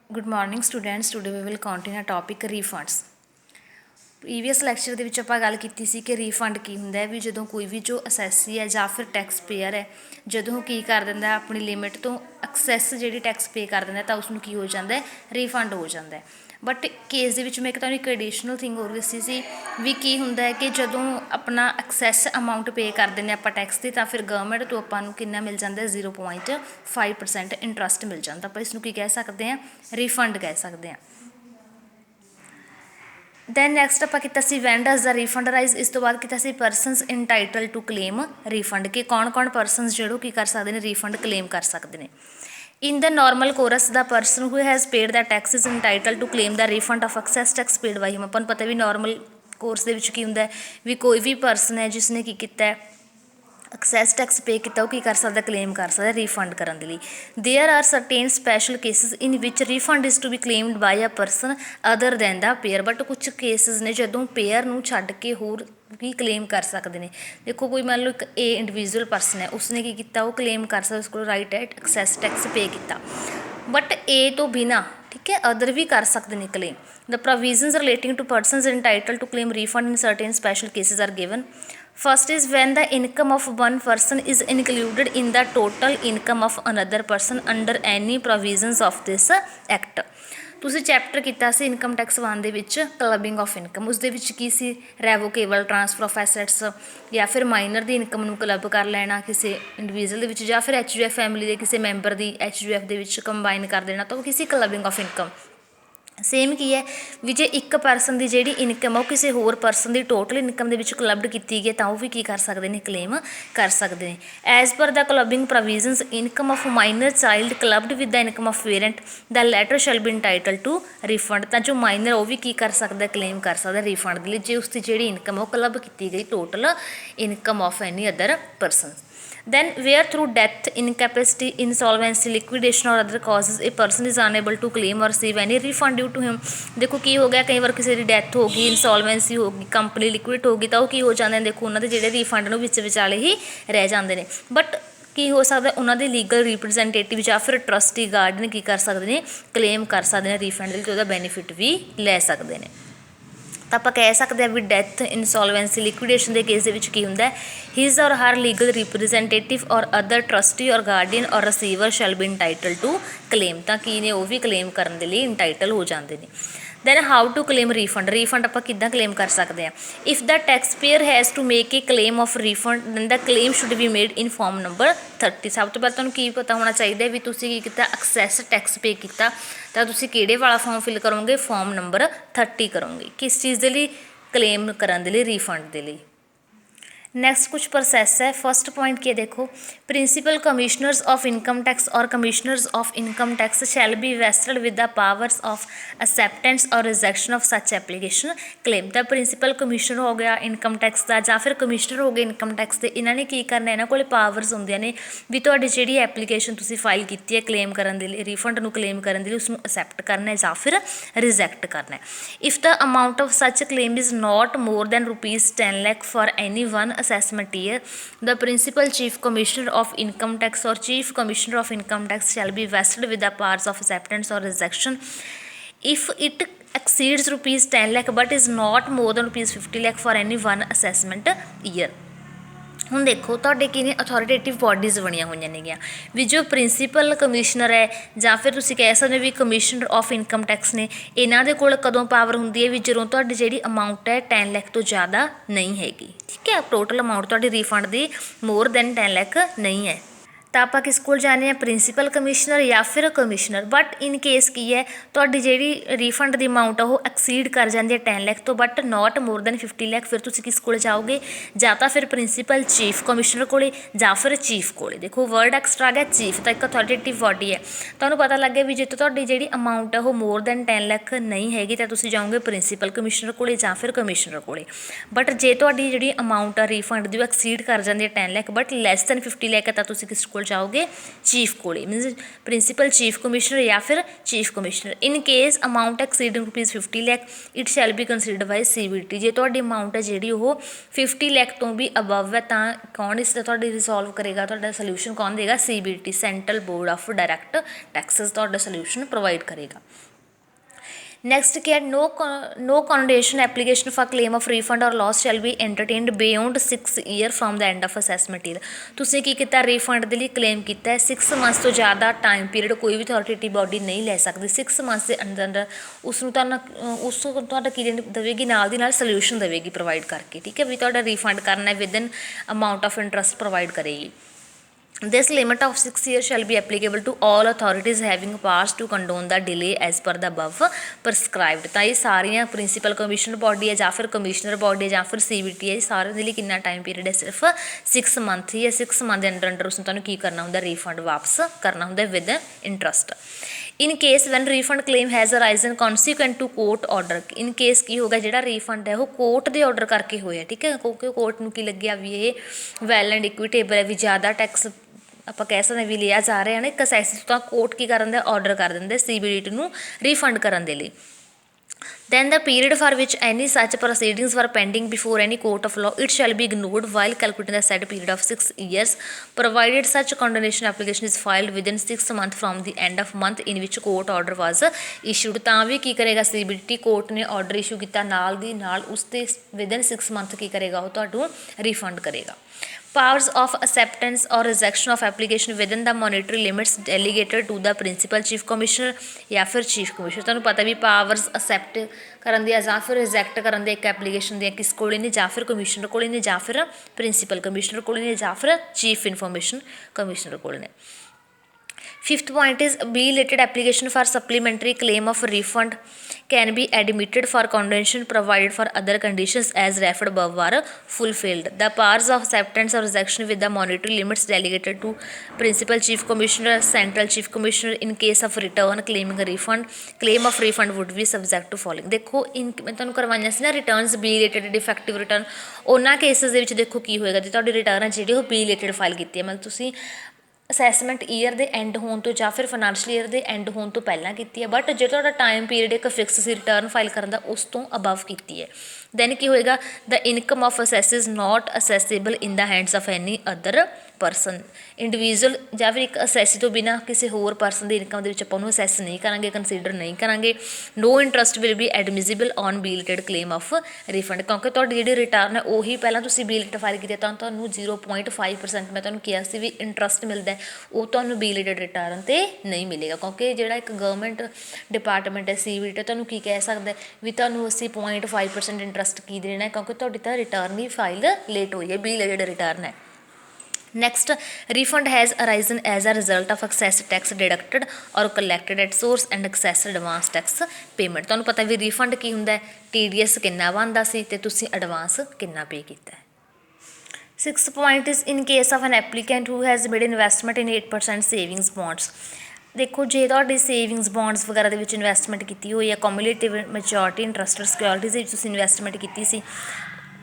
Good morning students. Today we will continue topic refunds. Previous lecture ਦੇ ਵਿੱਚ ਆਪਾਂ ਗੱਲ ਕੀਤੀ ਸੀ ਕਿ ਰੀਫੰਡ ਕੀ ਹੁੰਦਾ ਹੈ ਵੀ ਜਦੋਂ ਕੋਈ ਵੀ ਜੋ ਅਸੈਸੀ ਹੈ ਜਾਂ ਫਿਰ ਟੈਕਸ ਪੇਅਰ ਹੈ ਜਦੋਂ ਕੀ ਕਰ ਦਿੰਦਾ ਆਪਣੀ ਲਿਮਿਟ ਤੋਂ ਐਕਸੈਸ ਜਿਹੜੀ ਟੈਕਸ ਪੇ ਕਰ ਦਿੰਦਾ ਤਾਂ ਉਸ ਨੂੰ ਕੀ ਹੋ ਜਾਂਦਾ ਹੈ ਰੀਫੰਡ ਹੋ ਜਾਂਦਾ ਹੈ। ਬਟ ਕੇਸ ਦੇ ਵਿੱਚ ਮੈਂ ਇੱਕ ਤੁਹਾਨੂੰ ਇੱਕ ਐਡੀਸ਼ਨਲ ਥਿੰਗ ਹੋਰ ਦੱਸੀ ਸੀ ਵੀ ਕੀ ਹੁੰਦਾ ਹੈ ਕਿ ਜਦੋਂ ਆਪਣਾ ਐਕਸੈਸ ਅਮਾਊਂਟ ਪੇ ਕਰ ਦਿੰਦੇ ਆਪਾਂ ਟੈਕਸ ਦੀ ਤਾਂ ਫਿਰ ਗਵਰਨਮੈਂਟ ਤੋਂ ਆਪਾਂ ਨੂੰ ਕਿੰਨਾ ਮਿਲ ਜਾਂਦਾ 0.5% ਇੰਟਰਸਟ ਮਿਲ ਜਾਂਦਾ। ਆਪਾਂ ਇਸ ਨੂੰ ਕੀ ਕਹਿ ਸਕਦੇ ਹਾਂ ਰੀਫੰਡ ਕਹਿ ਸਕਦੇ ਹਾਂ। ਦੈਨ ਨੈਕਸਟ ਆਪਾਂ ਕੀਤਾ ਸੀ when does the refund rise. ਇਸ ਤੋਂ ਬਾਅਦ ਕੀਤਾ ਸੀ persons entitled to claim refund ਕਿ ਕੌਣ ਪਰਸਨਸ ਜਿਹੜੇ ਕੀ ਕਰ ਸਕਦੇ ਨੇ ਰੀਫੰਡ ਕਲੇਮ ਕਰ ਸਕਦੇ ਨੇ। In the normal course the person who has paid the tax is entitled to claim the refund of excess tax paid by him. ਆਪਾਂ ਨੂੰ ਪਤਾ ਵੀ ਨਾਰਮਲ ਕੋਰਸ ਦੇ ਵਿੱਚ ਕੀ ਹੁੰਦਾ ਵੀ ਕੋਈ ਵੀ ਪਰਸਨ ਹੈ ਜਿਸਨੇ ਕੀ ਕੀਤਾ ਐਕਸੈਸ ਟੈਕਸ ਪੇ ਕੀਤਾ ਉਹ ਕੀ ਕਰ ਸਕਦਾ ਕਲੇਮ ਕਰ ਸਕਦਾ ਰੀਫੰਡ ਕਰਨ ਦੇ ਲਈ। There are certain special cases in which refund is to be claimed by a person other than the payer. But ਕੁਛ ਕੇਸਿਸ ਨੇ ਜਦੋਂ ਪੇਅਰ ਨੂੰ ਛੱਡ ਕੇ ਹੋਰ ਵੀ ਕਲੇਮ ਕਰ ਸਕਦੇ ਨੇ। ਦੇਖੋ ਕੋਈ ਮੰਨ ਲਓ ਇੱਕ ਇੰਡੀਵਿਜੂਅਲ ਪਰਸਨ ਹੈ ਉਸਨੇ ਕੀ ਕੀਤਾ ਉਹ ਕਲੇਮ ਕਰ ਸਕਦਾ ਉਸ ਕੋਲ ਰਾਈਟ ਹੈ ਐਕਸੈਸ ਟੈਕਸ ਪੇ ਕੀਤਾ। ਬਟ ਤੋਂ ਬਿਨਾਂ ਠੀਕ ਹੈ ਅਦਰ ਵੀ ਕਰ ਸਕਦੇ ਨੇ claim. The provisions relating to persons entitled to claim refund in certain special cases are given. First is when the income of one person is included in the total income of another person under any provisions of this act। ਤੁਸੀਂ chapter ਕੀਤਾ ਸੀ income tax 1 ਦੇ ਵਿੱਚ clubbing of income. ਉਸ ਦੇ ਵਿੱਚ ਕੀ ਸੀ ਰੈਵੋਕੇਬਲ transfer of assets ਜਾਂ ਫਿਰ minor ਦੀ income ਨੂੰ ਕਲੱਬ ਕਰ ਲੈਣਾ ਕਿਸੇ ਇੰਡੀਵਿਜੂਅਲ ਦੇ ਵਿੱਚ ਜਾਂ ਫਿਰ HUF ਫੈਮਿਲੀ ਦੇ ਕਿਸੇ ਮੈਂਬਰ ਦੀ HUF ਦੇ ਵਿੱਚ ਕੰਬਾਈਨ ਕਰ ਦੇਣਾ ਤਾਂ ਉਹ ਕਿਸੇ ਕਲੱਬਿੰਗ ਆਫ ਇਨਕਮ। ਸੇਮ ਕੀ ਹੈ ਵੀ ਜੇ ਇੱਕ ਪਰਸਨ ਦੀ ਜਿਹੜੀ ਇਨਕਮ ਆ ਉਹ ਕਿਸੇ ਹੋਰ ਪਰਸਨ ਦੀ ਟੋਟਲ ਇਨਕਮ ਦੇ ਵਿੱਚ ਕਲੱਬਡ ਕੀਤੀ ਗਈ ਤਾਂ ਉਹ ਵੀ ਕੀ ਕਰ ਸਕਦੇ ਨੇ ਕਲੇਮ ਕਰ ਸਕਦੇ ਨੇ। As per the clubbing provisions income of minor child clubbed with the income of parent the latter shall be entitled to refund. ਤਾਂ ਜੋ ਮਾਈਨਰ ਉਹ ਵੀ ਕੀ ਕਰ ਸਕਦਾ ਕਲੇਮ ਕਰ ਸਕਦਾ ਰੀਫੰਡ ਦੇ ਲਈ ਜੇ ਉਸਦੀ ਜਿਹੜੀ ਇਨਕਮ ਉਹ ਕਲੱਬ ਕੀਤੀ ਗਈ total income of any other person. Then where through death, incapacity, insolvency, liquidation or other causes a person is unable to claim or receive any refund due to him। ਦੇਖੋ ਕੀ ਹੋ ਗਿਆ ਕਈ ਵਾਰ ਕਿਸੇ ਦੀ death ਹੋ ਗਈ ਇਨਸੋਲਵੈਂਸੀ ਹੋ ਗਈ ਕੰਪਨੀ ਲਿਕੁਇਡ ਹੋ ਗਈ ਤਾਂ ਉਹ ਕੀ ਹੋ ਜਾਂਦੇ ਨੇ ਦੇਖੋ ਉਹਨਾਂ ਦੇ ਜਿਹੜੇ ਰੀਫੰਡ ਨੂੰ ਵਿਚਾਲੇ ਹੀ ਰਹਿ ਜਾਂਦੇ ਨੇ। ਬਟ ਕੀ ਹੋ ਸਕਦਾ ਉਹਨਾਂ ਦੇ ਲੀਗਲ ਰਿਪਰੈਜ਼ੈਂਟੇਟਿਵ ਜਾਂ ਫਿਰ ਟਰਸਟੀ ਗਾਰਡੀਅਨ ਕੀ ਕਰ ਸਕਦੇ ਨੇ ਕਲੇਮ ਕਰ ਸਕਦੇ ਨੇ ਰੀਫੰਡ ਦੇ ਲਈ ਤੇ ਉਹਦਾ ਬੈਨੀਫਿਟ ਵੀ ਲੈ ਸਕਦੇ ਨੇ। ਤਾਂ ਆਪਾਂ ਕਹਿ ਸਕਦੇ ਹਾਂ ਵੀ ਡੈਥ ਇਨਸੋਲਵੈਂਸੀ ਲਿਕੁਇਡੇਸ਼ਨ ਦੇ ਕੇਸ ਦੇ ਵਿੱਚ ਕੀ ਹੁੰਦਾ his or her legal representative or other trustee or guardian or receiver shall be entitled to claim. ਤਾਂ ਕੀ ਨੇ ਉਹ ਵੀ ਕਲੇਮ ਕਰਨ ਦੇ ਲਈ ਇੰਟਾਈਟਲ ਹੋ ਜਾਂਦੇ ਨੇ। Then how to claim refund. Refund ਆਪਾਂ ਕਿੱਦਾਂ ਕਲੇਮ ਕਰ ਸਕਦੇ ਹਾਂ। If the taxpayer has to make a claim of refund then the claim should be made in form number 30। ਸਭ ਤੋਂ ਪਹਿਲਾਂ ਤੁਹਾਨੂੰ ਕੀ ਪਤਾ ਹੋਣਾ ਚਾਹੀਦਾ ਵੀ ਤੁਸੀਂ ਕੀ ਕੀਤਾ ਐਕਸੈਸ ਟੈਕਸ ਪੇ ਕੀਤਾ ਤਾਂ ਤੁਸੀਂ ਕਿਹੜੇ ਵਾਲਾ ਫਾਰਮ ਫਿਲ ਕਰੋਗੇ ਫਾਰਮ ਨੰਬਰ 30 ਕਰੋਗੇ ਕਿਸ ਚੀਜ਼ ਦੇ ਲਈ ਕਲੇਮ ਕਰਨ ਦੇ ਲਈ ਰੀਫੰਡ ਦੇ ਲਈ। ਨੈਕਸਟ ਕੁਛ ਪ੍ਰੋਸੈਸ ਹੈ। ਫਸਟ ਪੁਆਇੰਟ ਕੀ ਦੇਖੋ principal commissioners of income tax or commissioners of income tax shall be vested with the powers of acceptance or rejection of such application claim. The principal commissioner ਹੋ ਗਿਆ income tax ਦਾ ਜਾਂ ਫਿਰ commissioner ਹੋ ਗਏ income tax ਦੇ ਇਹਨਾਂ ਨੇ ਕੀ ਕਰਨਾ ਇਹਨਾਂ ਕੋਲ ਪਾਵਰਸ ਹੁੰਦੀਆਂ ਨੇ ਵੀ ਤੁਹਾਡੀ ਜਿਹੜੀ ਐਪਲੀਕੇਸ਼ਨ ਤੁਸੀਂ ਫਾਈਲ ਕੀਤੀ ਹੈ ਕਲੇਮ ਕਰਨ ਦੇ ਲਈ ਰੀਫੰਡ ਨੂੰ ਕਲੇਮ ਕਰਨ ਦੇ ਲਈ ਉਸਨੂੰ ਅਸੈਪਟ ਕਰਨਾ ਜਾਂ ਫਿਰ ਰਿਜੈਕਟ ਕਰਨਾ। ਇਫ ਦਾ ਅਮਾਊਂਟ ਆਫ ਸੱਚ claim is not more than ₹10 lakh for any one assessment year, the principal chief commissioner of income tax or chief commissioner of income tax shall be vested with the powers of acceptance or rejection if it exceeds ₹10 lakh but is not more than ₹50 lakh for any one assessment year। ਹੁਣ ਦੇਖੋ ਤੁਹਾਡੇ ਕੀ ਨੇ ਅਥੋਰੀਟੇਟਿਵ bodies ਬਣੀਆਂ ਹੋਈਆਂ ਨੇਗੀਆਂ ਵੀ ਜੋ principal commissioner ਹੈ ਜਾਂ ਫਿਰ ਤੁਸੀਂ ਕਹਿ ਸਕਦੇ ਹੋ ਵੀ ਕਮਿਸ਼ਨਰ ਆਫ ਇਨਕਮ ਟੈਕਸ ਨੇ ਇਹਨਾਂ ਦੇ ਕੋਲ ਕਦੋਂ ਪਾਵਰ ਹੁੰਦੀ ਹੈ ਵੀ ਜਦੋਂ ਤੁਹਾਡੀ ਜਿਹੜੀ ਅਮਾਊਂਟ ਹੈ 10 ਲੱਖ ਤੋਂ ਜ਼ਿਆਦਾ ਨਹੀਂ ਹੈਗੀ ਠੀਕ ਹੈ ਟੋਟਲ ਅਮਾਊਂਟ ਤੁਹਾਡੀ ਰੀਫੰਡ ਦੀ ਮੋਰ ਦੈਨ 10 ਲੱਖ ਨਹੀਂ ਹੈ ਤਾਂ ਆਪਾਂ ਕਿਸ ਕੋਲ ਜਾਂਦੇ ਹਾਂ ਪ੍ਰਿੰਸੀਪਲ ਕਮਿਸ਼ਨਰ ਜਾਂ ਫਿਰ ਕਮਿਸ਼ਨਰ। ਬਟ ਇਨ ਕੇਸ ਕੀ ਹੈ ਤੁਹਾਡੀ ਜਿਹੜੀ ਰੀਫੰਡ ਦੀ ਅਮਾਊਂਟ ਆ ਉਹ ਐਕਸੀਡ ਕਰ ਜਾਂਦੀ ਹੈ 10 ਲੱਖ ਤੋਂ but not more than 50 lakh ਫਿਰ ਤੁਸੀਂ ਕਿਸ ਕੋਲ ਜਾਓਗੇ ਜਾਂ ਤਾਂ ਫਿਰ ਪ੍ਰਿੰਸੀਪਲ ਚੀਫ ਕਮਿਸ਼ਨਰ ਕੋਲੇ ਜਾਂ ਫਿਰ ਚੀਫ ਕੋਲੇ। ਦੇਖੋ ਵਰਡ ਐਕਸਟਰਾ ਆ ਗਿਆ ਚੀਫ ਤਾਂ ਇੱਕ ਅਥੋਰੀਟੇਟਿਵ ਬੋਡੀ ਹੈ ਤੁਹਾਨੂੰ ਪਤਾ ਲੱਗ ਗਿਆ ਵੀ ਜੇ ਤੁਹਾਡੀ ਜਿਹੜੀ ਅਮਾਊਂਟ ਆ ਉਹ ਮੋਰ ਦੈਨ 10 ਲੱਖ ਨਹੀਂ ਹੈਗੀ ਤਾਂ ਤੁਸੀਂ ਜਾਓਗੇ ਪ੍ਰਿੰਸੀਪਲ ਕਮਿਸ਼ਨਰ ਕੋਲੇ ਜਾਂ ਫਿਰ ਕਮਿਸ਼ਨਰ ਕੋਲੇ। ਬਟ ਜੇ ਤੁਹਾਡੀ ਜਿਹੜੀ ਅਮਾਊਂਟ ਆ ਰੀਫੰਡ ਦੀ ਉਹ ਐਕਸੀਡ ਕਰ ਜਾਂਦੀ ਹੈ 10 lakh but less than 50 lakh ਤਾਂ ਤੁਸੀਂ ਕਿਸ ਕੋਲ जाओगे चीफ कोले मीनस प्रिंसीपल चीफ कमिश्नर या फिर chief commissioner. In case amount exceeding ₹50 lakh it shall be considered bye CBT। जे तुहाडी अमाउंट है जिहड़ी वो 50 ਲੱਖ तो भी अबव है तो कौन इसका तुहाडी रिसोल्व करेगा, तुहाडा सोल्यूशन कौन देगा, CBT central board of direct taxes तुहाडा सोल्यूशन प्रोवाइड करेगा। नैक्सट क्या है, no condonation application for claim of refund or loss shall be entertained beyond 6 year from the end of assessment year. तुसीं की कीता, रीफंड के लिए क्लेम किया है, 6 मंथ्स तो ज़्यादा टाइम पीरियड कोई भी अथॉरिटी बॉडी नहीं ले सकती। 6 मंथ्स के अंदर अंदर उसनूं तुहाडा की देगी, नाल दी नाल सोल्यूशन देगी प्रोवाइड करके, ठीक है भी तुहाडा रीफंड करना है with in amount of interest provide करेगी। This limit of 6 years shall be applicable to all authorities having powers to condone the delay as per the above prescribed। तो ये सारियां प्रिंसीपल कमिश्नर बॉडी है या फिर commissioner body है या फिर CBT है, सारे के लिए कितना टाइम पीरियड है, सिर्फ 6 मंथ ही है। 6 मंथ के अंदर अंदर उसने तुहानूं की करना होंगे, रीफंड वापस करना होंगे with interest. In case when refund claim has arisen consequent to court order. In case की होगा जो रीफंड है वो कोर्ट के ऑर्डर करके होया, ठीक है, क्योंकि कोर्ट नूं की लग्या भी ये वैल एंड इक्विटेबल है, भी ज़्यादा टैक्स ਆਪਾਂ ਕਹਿ ਸਕਦੇ ਵੀ ਲਿਆ ਜਾ ਰਿਹਾ ਨਾ, ਇੱਕ ਅਸੈਸਿਸ ਤਾਂ ਕੋਰਟ ਕੀ ਕਰਨ ਦੇ ਆਰਡਰ ਕਰ ਦਿੰਦੇ CBT ਨੂੰ ਰੀਫੰਡ ਕਰਨ ਦੇ ਲਈ। Then the period for which any such proceedings were pending before any court of law, it shall be ignored while calculating the said period of 6 years, provided such condemnation application is filed within 6 months from the end of month in which court order was issued। ਤਾਂ ਵੀ ਕੀ ਕਰੇਗਾ CBT, court ਨੇ order issue ਕੀਤਾ ਨਾਲ ਦੀ ਨਾਲ ਉਸ ਤੇ within 6 month ਕੀ ਕਰੇਗਾ, ਉਹ ਤੁਹਾਨੂੰ ਰੀਫੰਡ ਕਰੇਗਾ। Powers of acceptance or rejection of application within the monetary limits delegated to the principal chief commissioner या फिर चीफ कमिश्नर। तुहानूं पता भी पावर्स एक्सेप्ट करन दी या फिर रिजैक्ट करन दी एक एप्लीकेशन दी किस कोले ने, या फिर कमिश्नर कोले ने, या फिर प्रिंसीपल कमिश्नर कोले ने, या फिर चीफ इनफॉर्मेशन कमिश्नर कोले ने। 5th point is belated application for supplementary claim of refund can be admitted for condemnation provided for other conditions as referred above are fulfilled। The powers of acceptance or rejection with the monetary limits delegated to principal chief commissioner, central chief commissioner in case of return claiming a refund, claim of refund would be subject to following। देखो इन मैं तुहानूं करवाइयां सी ना returns belated defective return, उन्हां cases they विच देखो की होएगा जे तुहाडी return है जिहड़ी ਉਹ belated फाइल कीती है, मतलब तुसीं ਅਸੈਸਮੈਂਟ ਈਅਰ ਦੇ ਐਂਡ ਹੋਣ ਤੋਂ ਜਾਂ ਫਿਰ ਫਾਈਨੈਂਸ਼ੀਅਲ ਈਅਰ ਦੇ ਐਂਡ ਹੋਣ ਤੋਂ ਪਹਿਲਾਂ ਕੀਤੀ ਹੈ, ਬਟ ਜੇ ਤੁਹਾਡਾ ਟਾਈਮ ਪੀਰੀਅਡ ਇੱਕ ਫਿਕਸ ਸੀ ਰਿਟਰਨ ਫਾਈਲ ਕਰਨ ਦਾ, ਉਸ ਤੋਂ ਅਬਵ ਕੀਤੀ ਹੈ, ਦੈਨ ਕੀ ਹੋਏਗਾ, the income of assessee is not assessable in the hands of any other person. Individual ਜਾਂ ਫਿਰ ਇੱਕ ਅਸੈਸੀ ਤੋਂ ਬਿਨਾਂ ਕਿਸੇ ਹੋਰ ਪਰਸਨ ਦੀ ਇਨਕਮ ਦੇ ਵਿੱਚ ਆਪਾਂ ਉਹਨੂੰ ਅਸੈਸ ਨਹੀਂ ਕਰਾਂਗੇ, ਕੰਸੀਡਰ ਨਹੀਂ ਕਰਾਂਗੇ। No interest will be admissible on belated claim of refund, ਕਿਉਂਕਿ ਤੁਹਾਡੀ ਜਿਹੜੀ ਰਿਟਰਨ ਹੈ ਉਹੀ ਪਹਿਲਾਂ ਤੁਸੀਂ ਬੀਲੇਟਡ ਫਾਈਲ ਕੀਤੀ ਤਾਂ ਤੁਹਾਨੂੰ 0.5% ਮੈਂ ਤੁਹਾਨੂੰ ਕਿਹਾ ਸੀ ਵੀ ਇੰਟਰਸਟ ਮਿਲਦਾ, ਉਹ ਤੁਹਾਨੂੰ ਬੀਲੇਟਡ ਰਿਟਰਨ 'ਤੇ ਨਹੀਂ ਮਿਲੇਗਾ, ਕਿਉਂਕਿ ਜਿਹੜਾ ਇੱਕ ਗਵਰਨਮੈਂਟ ਡਿਪਾਰਟਮੈਂਟ ਹੈ CBT ਤੁਹਾਨੂੰ ਕੀ ਕਹਿ ਸਕਦਾ ਵੀ ਤੁਹਾਨੂੰ ਅਸੀਂ 0.5% ਇੰਟਰਸਟ ਕੀ ਦੇਣਾ, ਕਿਉਂਕਿ ਤੁਹਾਡੀ ਤਾਂ ਰਿਟਰਨ ਹੀ ਫਾਈਲ ਲੇਟ ਹੋਈ ਹੈ, ਬੀਲੇਟਡ ਰਿਟਰਨ ਹੈ। Next, refund has arisen as a result of excess tax deducted or collected at source and excess advance tax payment। ਤੁਹਾਨੂੰ ਪਤਾ ਵੀ ਰੀਫੰਡ ਕੀ ਹੁੰਦਾ, TDS ਕਿੰਨਾ ਬਣਦਾ ਸੀ ਤੇ ਤੁਸੀਂ ਐਡਵਾਂਸ ਕਿੰਨਾ ਪੇ ਕੀਤਾ ਹੈ। 6th point is in case of an applicant who has made investment in 8% savings bonds। ਦੇਖੋ ਜੇ ਤੁਹਾਡੀ ਸੇਵਿੰਗਸ ਬੌਂਡਸ ਵਗੈਰਾ ਦੇ ਵਿੱਚ ਇਨਵੈਸਟਮੈਂਟ ਕੀਤੀ ਹੋਈ ਹੈ, ਕਮਿਊਲੇਟਿਵ ਮੈਚੋਰਿਟੀ ਇੰਟਰਸਟਡ ਸਿਕਿਉਰਿਟੀਜ਼ ਦੇ ਵਿੱਚ ਤੁਸੀਂ ਇਨਵੈਸਟਮੈਂਟ ਕੀਤੀ ਸੀ,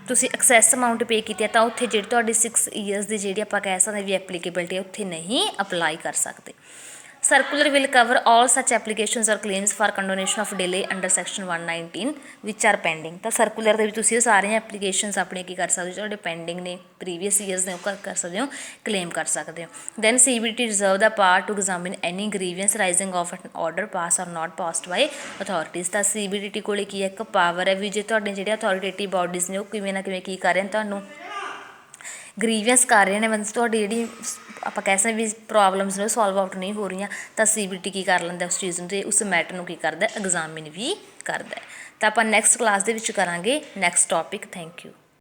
ਤੁਸੀਂ ਐਕਸੈਸ ਅਮਾਊਂਟ ਪੇ ਕੀਤੀ ਹੈ, ਤਾਂ ਉੱਥੇ ਜਿਹੜੀ ਤੁਹਾਡੀ 6 ਈਅਰਸ ਦੀ ਜਿਹੜੀ ਆਪਾਂ ਕਹਿ ਸਕਦੇ ਵੀ ਐਪਲੀਕੇਬਿਲਟੀ ਉੱਥੇ ਨਹੀਂ ਅਪਲਾਈ ਕਰ ਸਕਦੇ। Circular will cover all such applications or claims for condonation of delay under section 119 which are pending। ਤਾਂ ਸਰਕੂਲਰ ਦੇ ਵਿੱਚ ਤੁਸੀਂ ਸਾਰੀਆਂ ਐਪਲੀਕੇਸ਼ਨਸ ਆਪਣੇ ਕੀ ਕਰ ਸਕਦੇ ਹੋ, ਜਿਹੜੇ ਪੈਂਡਿੰਗ ਨੇ ਪ੍ਰੀਵੀਅਸ ਈਅਰਸ ਨੇ ਉਹ ਕਰ ਸਕਦੇ ਹੋ, ਕਲੇਮ ਕਰ ਸਕਦੇ ਹੋ। Then CBT reserve the power to examine any grievance rising of an order pass or not passed by authorities। ਤਾਂ CBT ਕੋਲੇ ਕੀ ਹੈ, ਇੱਕ ਪਾਵਰ ਹੈ ਵੀ ਜੇ ਤੁਹਾਡੇ ਜਿਹੜੇ ਅਥੋਰੀਟੇਟਿਵ ਬਾਡੀਜ਼ ਨੇ ਉਹ ਕਿਵੇਂ ਨਾ ਕਿਵੇਂ ਕੀ ਕਰ ਰਹੇ ਨੇ, ਤੁਹਾਨੂੰ ਗਰੀਵੈਂਸ ਕਰ ਰਹੇ ਨੇ, ਮਤਲਬ ਤੁਹਾਡੀ ਜਿਹੜੀ ਆਪਾਂ ਕਹਿ ਸਕਦੇ ਵੀ ਪ੍ਰੋਬਲਮਸ ਨੇ ਉਹ ਸੋਲਵ ਆਊਟ ਨਹੀਂ ਹੋ ਰਹੀਆਂ, ਤਾਂ CBT ਕੀ ਕਰ ਲੈਂਦਾ ਉਸ ਚੀਜ਼ ਨੂੰ, ਅਤੇ ਉਸ ਮੈਟਰ ਨੂੰ ਕੀ ਕਰਦਾ, ਐਗਜ਼ਾਮਿਨ ਵੀ ਕਰਦਾ। ਤਾਂ ਆਪਾਂ ਨੈਕਸਟ ਕਲਾਸ ਦੇ ਵਿੱਚ ਕਰਾਂਗੇ ਨੈਕਸਟ ਟੋਪਿਕ। Thank you.